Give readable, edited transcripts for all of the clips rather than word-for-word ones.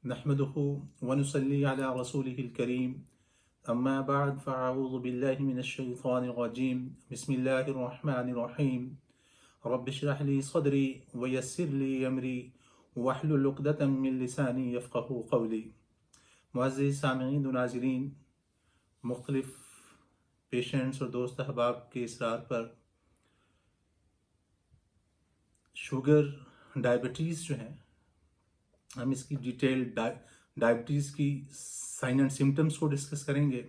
नहमदुहु व नुसल्ली अला रसूलिहिल करीम अम्मा बाद फ़अऊज़ु बिल्लाहि मिनश्शैतानिर रजीम बिस्मिल्लाहिर रहमानिर रहीम रब्बि इश्रह ली सदरी व यस्सिर ली अमरी वहलुल उक़दतम मिन लिसानी यफ़क़हू क़ौली। मुअज़्ज़िज़ सामिईन व नाज़रीन, मुख्तलिफ़ पेशेंट्स और दोस्त अहबाब के इसरार पर शुगर डायबिटीज़ जो है, हम इसकी डिटेल डायबिटीज़ की साइन एंड सिम्टम्स को डिस्कस करेंगे,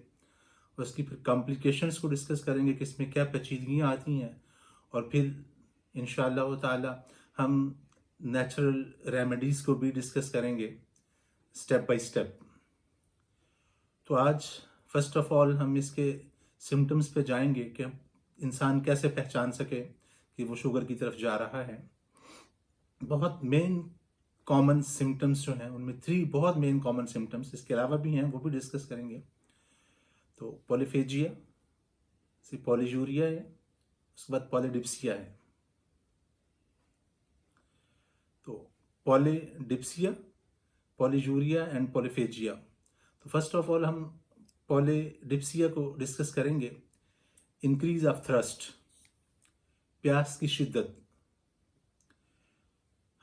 उसकी फिर कॉम्प्लिकेशंस को डिस्कस करेंगे कि इसमें क्या पेचीदगियाँ आती हैं, और फिर इंशाअल्लाह ताला हम नेचुरल रेमेडीज़ को भी डिस्कस करेंगे स्टेप बाय स्टेप। तो आज फर्स्ट ऑफ ऑल हम इसके सिम्टम्स पे जाएंगे कि हम इंसान कैसे पहचान सके कि वो शुगर की तरफ जा रहा है। बहुत मेन कॉमन सिम्टम्स जो हैं उनमें 3 बहुत मेन कॉमन सिम्टम्स, इसके अलावा भी हैं, वो भी डिस्कस करेंगे। तो पॉलीफेजिया से पॉलीजूरिया है, उसके बाद पॉलीडिप्सिया है। तो पॉलीडिप्सिया, पॉलीजूरिया एंड पॉलीफेजिया। तो फर्स्ट ऑफ ऑल हम पॉलीडिप्सिया को डिस्कस करेंगे। इंक्रीज ऑफ थ्रस्ट, प्यास की शिद्दत।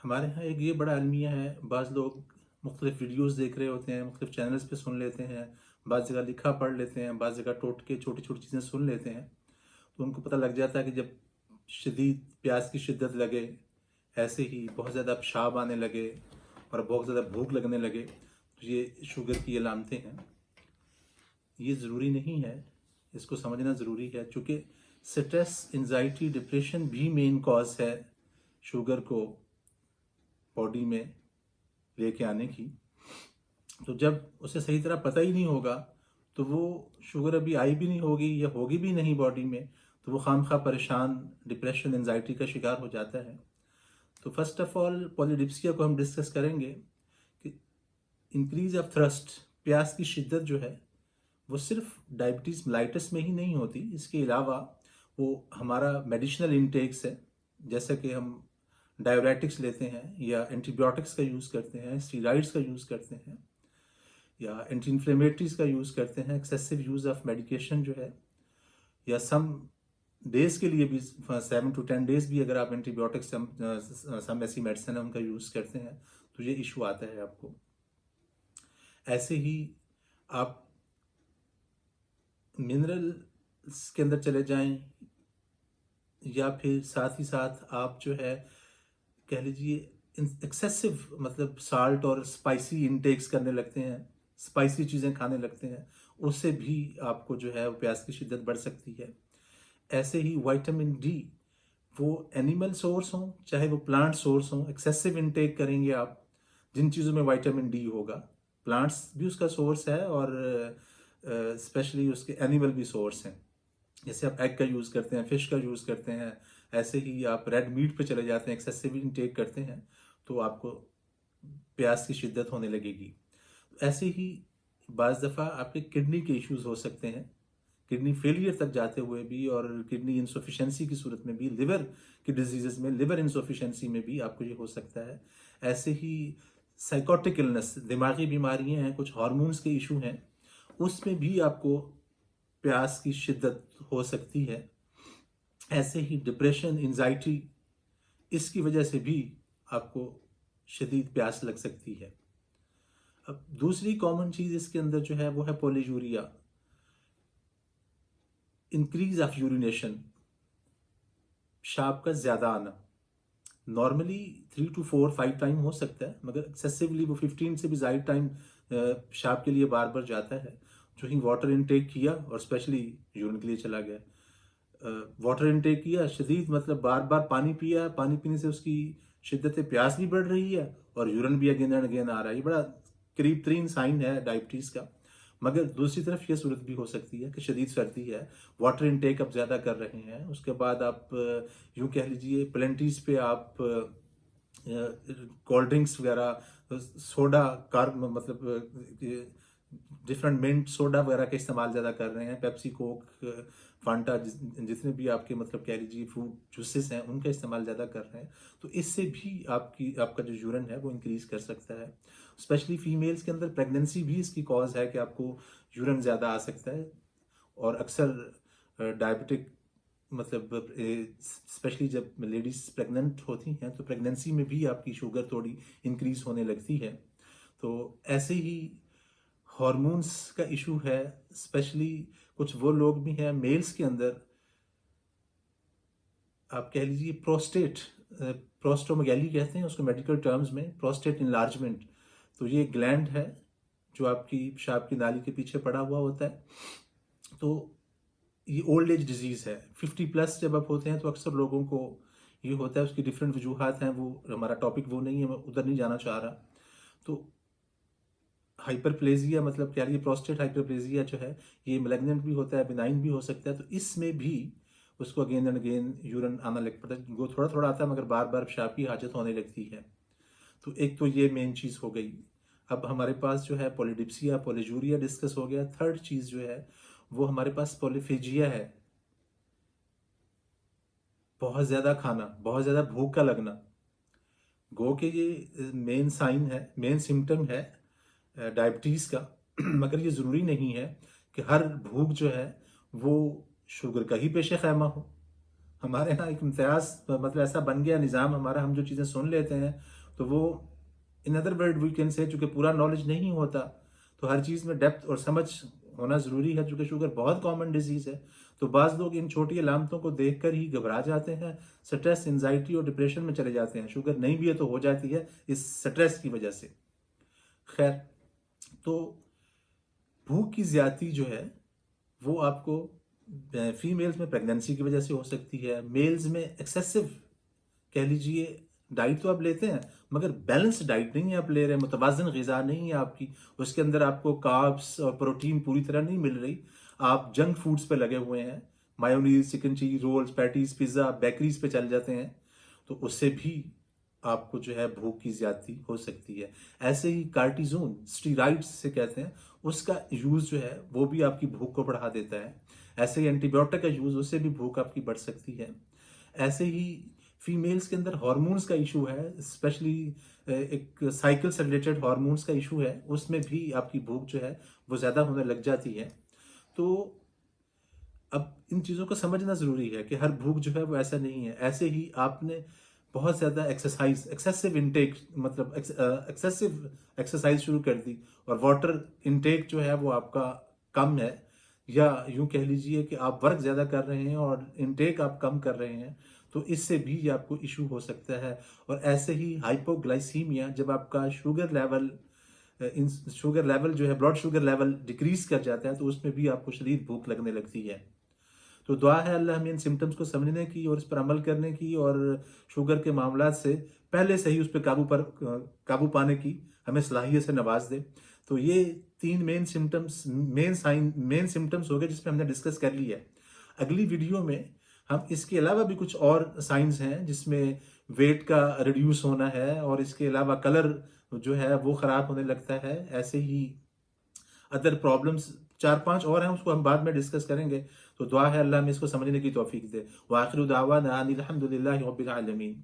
हमारे यहाँ एक ये बड़ा अलमिया है, बाज़ लोग मुख्तलिफ़ वीडियोस देख रहे होते हैं, मुख्तलिफ़ चैनल्स पे सुन लेते हैं, बाज़ जगह लिखा पढ़ लेते हैं, बाज़ जगह टोटके छोटी छोटी चीज़ें सुन लेते हैं, तो उनको पता लग जाता है कि जब शदीद प्यास की शिद्दत लगे, ऐसे ही बहुत ज़्यादा पेशाब आने लगे और बहुत ज़्यादा भूख लगने लगे, तो ये शुगर की अलामतें हैं। ये ज़रूरी नहीं है, इसको समझना ज़रूरी है, चूँकि स्ट्रेस, एंजाइटी, डिप्रेशन भी मेन कॉज है शुगर को बॉडी में लेके आने की। तो जब उसे सही तरह पता ही नहीं होगा तो वो शुगर अभी आई भी नहीं होगी या होगी भी नहीं बॉडी में, तो वो खामखा परेशान, डिप्रेशन, एंजाइटी का शिकार हो जाता है। तो फर्स्ट ऑफ ऑल पॉलीडिप्सिया को हम डिस्कस करेंगे कि इंक्रीज ऑफ थ्रस्ट, प्यास की शिद्दत जो है वो सिर्फ डायबिटीज़ मेलाइटस में ही नहीं होती, इसके अलावा वो हमारा मेडिसिनल इंटेक्स है, जैसे कि हम डायबिटिक्स लेते हैं या एंटीबायोटिक्स का यूज़ करते हैं, स्टीरॉइड्स का यूज़ करते हैं या एंटी इन्फ्लेमेटरीज का यूज़ करते हैं, एक्सेसिव यूज़ ऑफ मेडिकेशन जो है, या सम डेज के लिए भी 7 to 10 डेज भी अगर आप एंटीबायोटिक्स सम ऐसी मेडिसिन है उनका यूज़ करते हैं तो ये इशू आता है आपको। ऐसे ही आप मिनरल्स के अंदर चले जाएं, या फिर साथ ही साथ आप जो है कह लीजिए एक्सेसिव मतलब साल्ट और स्पाइसी इंटेक्स करने लगते हैं, स्पाइसी चीज़ें खाने लगते हैं, उससे भी आपको जो है वो प्यास की शिद्दत बढ़ सकती है। ऐसे ही विटामिन डी, वो एनिमल सोर्स हों चाहे वो प्लांट सोर्स हों, एक्सेसिव इंटेक करेंगे आप जिन चीज़ों में विटामिन डी होगा, प्लांट्स भी उसका सोर्स है और स्पेशली उसके एनिमल भी सोर्स हैं। जैसे आप एग का यूज़ करते हैं, फिश का यूज़ करते हैं, ऐसे ही आप रेड मीट पे चले जाते हैं, एक्सेसिव इंटेक करते हैं तो आपको प्यास की शिद्दत होने लगेगी। ऐसे ही बाज़ दफ़ा आपके किडनी के इश्यूज हो सकते हैं, किडनी फेलियर तक जाते हुए भी, और किडनी इंसफिशेंसी की सूरत में भी, लिवर की डिजीज़ में, लिवर इंसफिशेंसी में भी आपको ये हो सकता है। ऐसे ही साइकोटिक इलनेस, दिमागी बीमारियां हैं, कुछ हार्मोन्स के इशू हैं, उसमें भी आपको प्यास की शिद्दत हो सकती है। ऐसे ही डिप्रेशन, एंजाइटी, इसकी वजह से भी आपको शदीद प्यास लग सकती है। अब दूसरी कॉमन चीज़ इसके अंदर जो है वो है पॉलीजूरिया, इंक्रीज ऑफ यूरिनेशन, पेशाब का ज़्यादा आना। नॉर्मली 3 to 4 5 टाइम हो सकता है, मगर एक्सेसिवली वो 15 से भी ज़्यादा टाइम पेशाब के लिए बार बार जाता है। जो ही वाटर इनटेक किया और स्पेशली यूरिन के लिए चला गया, वाटर इनटेक किया शदीद, मतलब बार बार पानी पिया, पानी पीने से उसकी शिद्दत प्यास भी बढ़ रही है और यूरिन भी अगेन एंड अगेन आ रहा है। ये बड़ा करीब तरीन साइन है डायबिटीज़ का। मगर दूसरी तरफ ये सूरत भी हो सकती है कि शदीद सर्दी है, वाटर इनटेक आप ज़्यादा कर रहे हैं, उसके बाद आप यूँ कह लीजिए प्लेंटीज पे आप कोल्ड ड्रिंक्स वगैरह, सोडा, कार्ब मतलब डिफरेंट मिंट सोडा वगैरह का इस्तेमाल ज़्यादा कर रहे हैं, पेप्सी कोक फांटा जितने भी आपके मतलब कह लीजिए फ्रूट जूसेस हैं उनका इस्तेमाल ज़्यादा कर रहे हैं, तो इससे भी आपका जो यूरिन है वो इंक्रीज कर सकता है। स्पेशली फीमेल्स के अंदर प्रेगनेंसी भी इसकी कॉज है कि आपको यूरिन ज़्यादा आ सकता है। और अक्सर डायबिटिक मतलब स्पेशली जब लेडीज प्रेग्नेंट होती हैं तो प्रेगनेंसी में भी आपकी शुगर थोड़ी इंक्रीज होने लगती है। तो ऐसे ही हार्मोन्स का इशू है, स्पेशली कुछ वो लोग भी हैं मेल्स के अंदर, आप कह लीजिए प्रोस्टोमेगैली कहते हैं उसको मेडिकल टर्म्स में, प्रोस्टेट इनलार्जमेंट। तो ये ग्लैंड है जो आपकी पेशाब की नाली के पीछे पड़ा हुआ होता है। तो ये ओल्ड एज डिजीज है, 50+ जब आप होते हैं तो अक्सर लोगों को ये होता है। उसकी डिफरेंट वजूहात हैं, वो हमारा टॉपिक वो नहीं है, मैं उधर नहीं जाना चाह रहा। तो हाइपरप्लेजिया मतलब क्या, ये प्रोस्टेट हाइपरप्लेजिया जो है ये मैलिग्नेंट भी होता है, बिनाइन भी हो सकता है। तो इसमें भी उसको अगेन एंड अगेन यूरिन आना लग पड़ता है, वो थोड़ा थोड़ा आता है मगर बार बार पेशाब की हाजत होने लगती है। तो एक तो ये मेन चीज़ हो गई। अब हमारे पास जो है पॉलीडिप्सिया पॉलीजूरिया डिस्कस हो गया। थर्ड चीज़ जो है वो हमारे पास पॉलीफेजिया है, बहुत ज़्यादा खाना, बहुत ज़्यादा भूख का लगना। गो के ये मेन साइन है, मेन सिम्टम है डायबिटीज़ का। मगर ये ज़रूरी नहीं है कि हर भूख जो है वो शुगर का ही पेश खैमा हो। हमारे यहाँ एक इम्तियाज़ मतलब ऐसा बन गया निज़ाम हमारा, हम जो चीज़ें सुन लेते हैं तो वो in other word we can say, चूँकि पूरा नॉलेज नहीं होता तो हर चीज़ में डेप्थ और समझ होना ज़रूरी है। चूँकि शुगर बहुत कॉमन डिजीज़ है तो बाज़ लोग इन छोटी अलामतों को देख कर ही घबरा जाते हैं, स्ट्रेस एंजाइटी और डिप्रेशन में चले जाते हैं। शुगर नहीं भी है तो हो जाती है इस स्ट्रेस की वजह से। खैर, तो भूख की ज़्यादती जो है वो आपको फीमेल्स में प्रेगनेंसी की वजह से हो सकती है, मेल्स में एक्सेसिव कह लीजिए डाइट तो आप लेते हैं मगर बैलेंस डाइट नहीं है आप ले रहे हैं, मुतवाज़न ग़िज़ा नहीं है आपकी, उसके अंदर आपको कार्ब्स और प्रोटीन पूरी तरह नहीं मिल रही। आप जंक फूड्स पे लगे हुए हैं, mayonnaise, chicken cheese, rolls, patties, pizza, bakeries पे चल जाते हैं, तो उससे भी आपको जो है भूख की ज्यादती हो सकती है। ऐसे ही कार्टिजोन स्टीराइड्स से कहते हैं, उसका यूज़ जो है वो भी आपकी भूख को बढ़ा देता है। ऐसे ही एंटीबायोटिक का यूज़, उससे भी भूख आपकी बढ़ सकती है। ऐसे ही फीमेल्स के अंदर हार्मोन्स का इशू है, स्पेशली एक साइकिल से रिलेटेड हार्मोन्स का इशू है, उसमें भी आपकी भूख जो है वो ज़्यादा होने लग जाती है। तो अब इन चीज़ों को समझना ज़रूरी है कि हर भूख जो है वो ऐसा नहीं है। ऐसे ही आपने बहुत ज़्यादा एक्सरसाइज, एक्सेसिव इनटेक मतलब एक्सेसिव एक्सरसाइज शुरू कर दी और वाटर इनटेक जो है वो आपका कम है, या यूं कह लीजिए कि आप वर्क ज़्यादा कर रहे हैं और इनटेक आप कम कर रहे हैं, तो इससे भी आपको इशू हो सकता है। और ऐसे ही हाइपोग्लाइसीमिया, जब आपका शुगर लेवल जो है, ब्लड शुगर लेवल डिक्रीज कर जाता है, तो उसमें भी आपको शदीद भूख लगने लगती है। तो दुआ है अल्लाह हमें इन सिम्टम्स को समझने की और इस पर अमल करने की, और शुगर के मामला से पहले से ही उस पर काबू पाने की हमें सलाहियत से नवाज दे। तो ये 3 मेन सिम्टम्स हो गए जिसमें हमने डिस्कस कर लिया है। अगली वीडियो में हम इसके अलावा भी कुछ और साइंस हैं जिसमें वेट का रिड्यूस होना है, और इसके अलावा कलर जो है वो ख़राब होने लगता है। ऐसे ही अदर प्रॉब्लम्स 4-5 और हैं, उसको हम बाद में डिस्कस करेंगे। तो दुआ है अल्लाह हमें इसको समझने की तौफीक दे। व आखिर दावाना अनिल हम्दुलिल्लाहि रब्बिल आलमीन।